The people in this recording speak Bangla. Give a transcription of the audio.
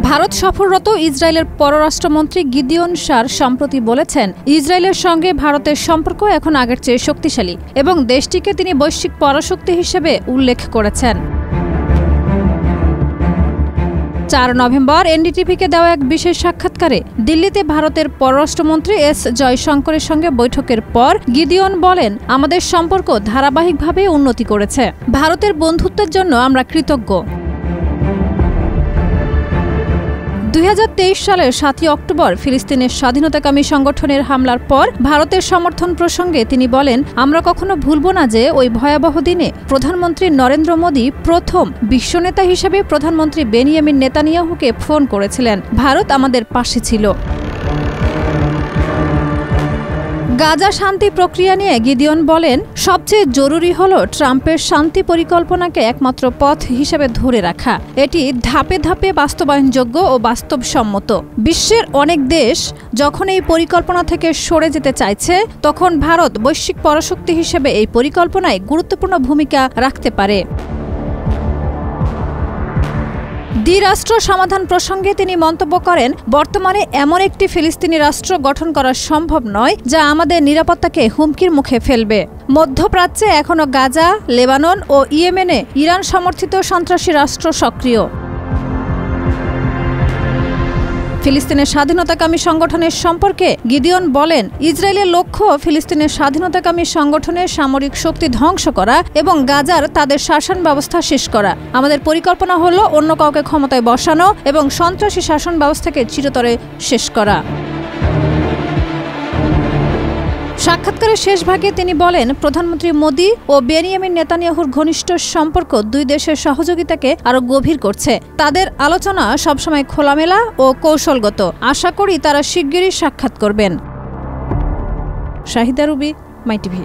ভারত সফররত ইসরায়েলের পররাষ্ট্রমন্ত্রী গিদিয়ন শার সম্প্রতি বলেছেন, ইসরায়েলের সঙ্গে ভারতের সম্পর্ক এখন আগের চেয়ে শক্তিশালী এবং দেশটিকে তিনি বৈশ্বিক পরাশক্তি হিসেবে উল্লেখ করেছেন। 4 নভেম্বর এনডিটিভিকে দেওয়া এক বিশেষ সাক্ষাৎকারে দিল্লিতে ভারতের পররাষ্ট্রমন্ত্রী এস জয়শঙ্করের সঙ্গে বৈঠকের পর গিদিয়ন বলেন, আমাদের সম্পর্ক ধারাবাহিকভাবে উন্নতি করেছে। ভারতের বন্ধুত্বের জন্য আমরা কৃতজ্ঞ। 2023 সালের 7 অক্টোবর ফিলিস্তিনের স্বাধীনতাকামী সংগঠনের হামলার পর ভারতের সমর্থন প্রসঙ্গে তিনি বলেন, আমরা কখনো ভুলব না যে ওই ভয়াবহ দিনে প্রধানমন্ত্রী নরেন্দ্র মোদী প্রথম বিশ্বনেতা হিসেবে প্রধানমন্ত্রী বেনিয়ামিন নেতানিয়াহুকে ফোন করেছিলেন। ভারত আমাদের পাশে ছিল। গাজা শান্তি প্রক্রিয়া নিয়ে গিদিয়ন বলেন, সবচেয়ে জরুরি হল ট্রাম্পের শান্তি পরিকল্পনাকে একমাত্র পথ হিসেবে ধরে রাখা। এটি ধাপে ধাপে বাস্তবায়নযোগ্য ও বাস্তবসম্মত। বিশ্বের অনেক দেশ যখন এই পরিকল্পনা থেকে সরে যেতে চাইছে, তখন ভারত বৈশ্বিক পরাশক্তি হিসেবে এই পরিকল্পনায় গুরুত্বপূর্ণ ভূমিকা রাখতে পারে। দ্বিরাষ্ট্র সমাধান প্রসঙ্গে তিনি মন্তব্য করেন, বর্তমানে এমন একটি ফিলিস্তিনি রাষ্ট্র গঠন করা সম্ভব নয় যা আমাদের নিরাপত্তাকে হুমকির মুখে ফেলবে। মধ্যপ্রাচ্যে এখনও গাজা, লেবানন ও ইয়েমেনে ইরান সমর্থিত সন্ত্রাসী রাষ্ট্র সক্রিয়। ফিলিস্তিনের স্বাধীনতাকামী সংগঠনের সম্পর্কে গিদিয়ন বলেন, ইসরায়েলের লক্ষ্য ফিলিস্তিনের স্বাধীনতাকামী সংগঠনের সামরিক শক্তি ধ্বংস করা এবং গাজার তাদের শাসন ব্যবস্থা শেষ করা। আমাদের পরিকল্পনা হলো অন্য কাউকে ক্ষমতায় বসানো এবং সন্ত্রাসী শাসন ব্যবস্থাকে চিরতরে শেষ করা। সাক্ষাৎকারের শেষ ভাগে তিনি বলেন, প্রধানমন্ত্রী মোদী ও বেনিয়ামিন নেতানিয়াহুর ঘনিষ্ঠ সম্পর্ক দুই দেশের সহযোগিতাকে আরও গভীর করছে। তাদের আলোচনা সবসময় খোলামেলা ও কৌশলগত। আশা করি তারা শিগগিরই সাক্ষাৎ করবেন। শাহিদা রুবি, মাই টিভি।